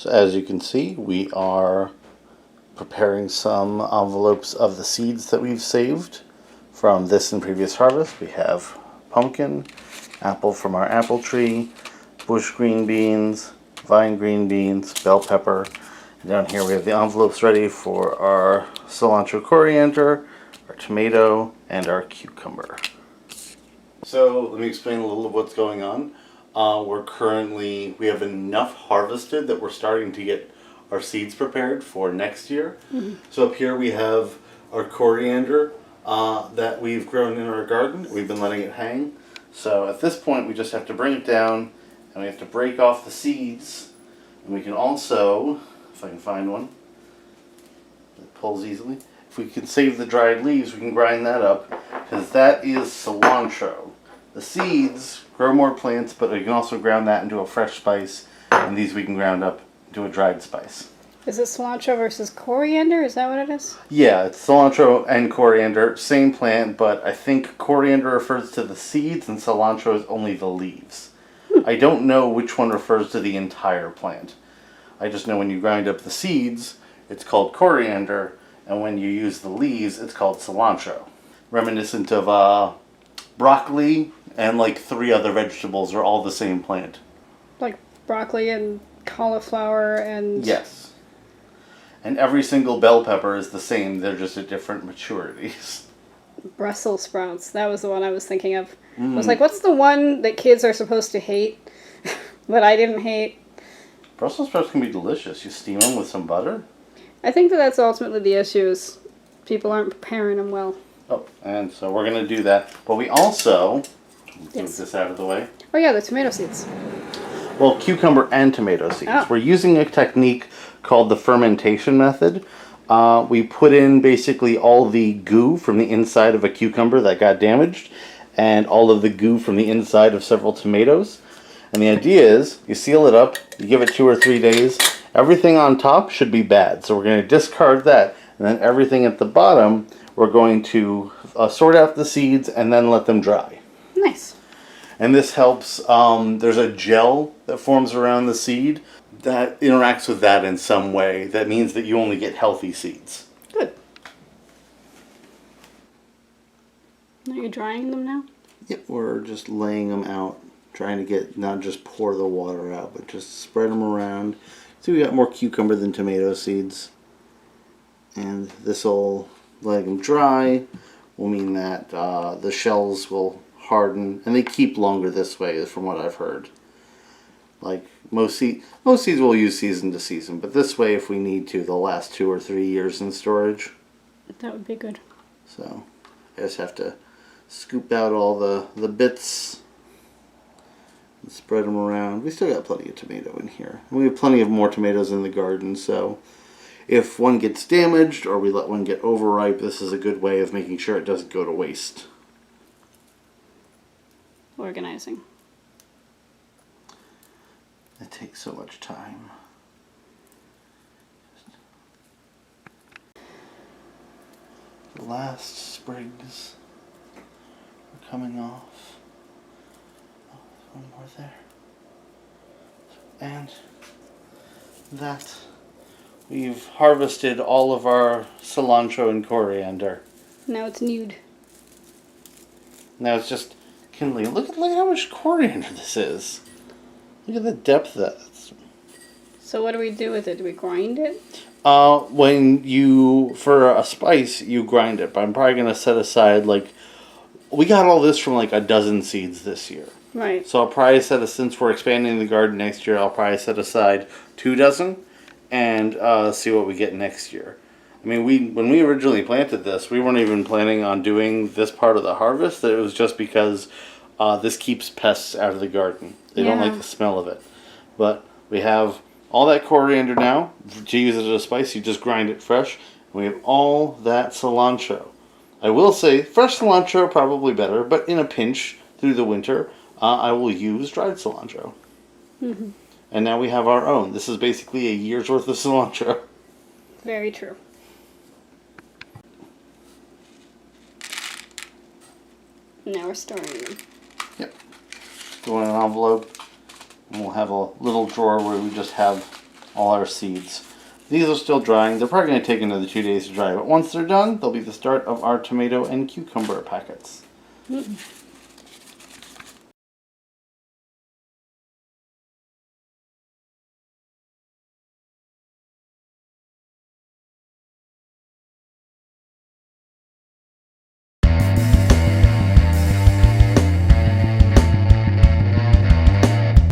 So as you can see, we are preparing some envelopes of the seeds that we've saved from this and previous harvest. We have pumpkin, apple from our apple tree, bush green beans, vine green beans, bell pepper. And down here we have the envelopes ready for our cilantro coriander, our tomato, and our cucumber. So let me explain a little of what's going on. We have enough harvested that we're starting to get our seeds prepared for next year. Mm-hmm. So up here we have our coriander that we've grown in our garden. We've been letting it hang. So at this point we just have to bring it down and we have to break off the seeds. And we can also, if I can find one, it pulls easily. If we can save the dried leaves, we can grind that up because that is cilantro. The seeds grow more plants, but we can also ground that into a fresh spice, and these we can ground up into a dried spice. Is it cilantro versus coriander? Is that what it is? Yeah, it's cilantro and coriander, same plant, but I think coriander refers to the seeds and cilantro is only the leaves. I don't know which one refers to the entire plant. I just know when you grind up the seeds, it's called coriander, and when you use the leaves, it's called cilantro. Reminiscent of broccoli and like 3 other vegetables are all the same plant. Like broccoli and cauliflower and... Yes. And every single bell pepper is the same, they're just at different maturities. Brussels sprouts, that was the one I was thinking of. I was like, what's the one that kids are supposed to hate, but I didn't hate? Brussels sprouts can be delicious. You steam them with some butter. I think that's ultimately the issue is people aren't preparing them well. Oh, and so we're going to do that. But we also, move this out of the way. Oh yeah, the tomato seeds. Well, cucumber and tomato seeds. Oh. We're using a technique called the fermentation method. We put in basically all the goo from the inside of a cucumber that got damaged and all of the goo from the inside of several tomatoes. And the idea is you seal it up, you give it 2 or 3 days. Everything on top should be bad. So we're going to discard that. And then everything at the bottom, we're going to sort out the seeds and then let them dry. Nice. And this helps, there's a gel that forms around the seed that interacts with that in some way. That means that you only get healthy seeds. Good. Are you drying them now? Yep, we're just laying them out, trying to get, not just pour the water out, but just spread them around. So we got more cucumber than tomato seeds. And this will, letting them dry, will mean that the shells will harden, and they keep longer this way, from what I've heard. Like most seeds will use season to season, but this way, if we need to, they'll last 2 or 3 years in storage. That would be good. So I just have to scoop out all the bits and spread them around. We still got plenty of tomato in here. We have plenty of more tomatoes in the garden, so if one gets damaged or we let one get overripe, this is a good way of making sure it doesn't go to waste. Organizing. It takes so much time. The last sprigs are coming off. Oh, there's one more there. And that we've harvested all of our cilantro and coriander. Now it's nude. Now it's just kindling. Look at how much coriander this is. Look at the depth of that. So what do we do with it? Do we grind it? For a spice, you grind it. But I'm probably going to set aside, we got all this from a dozen seeds this year. Right. So I'll probably since we're expanding the garden next year, I'll probably set aside 2 dozen and see what we get next year. I mean, when we originally planted this, we weren't even planning on doing this part of the harvest. It was just because this keeps pests out of the garden. They don't like the smell of it. But we have all that coriander now. To use it as a spice, you just grind it fresh. And we have all that cilantro. I will say, fresh cilantro probably better, but in a pinch through the winter, I will use dried cilantro. Mm-hmm. And now we have our own. This is basically a year's worth of cilantro. Very true. Now we're storing them. Yep. Go in an envelope. And we'll have a little drawer where we just have all our seeds. These are still drying. They're probably going to take another 2 days to dry, but once they're done, they'll be the start of our tomato and cucumber packets.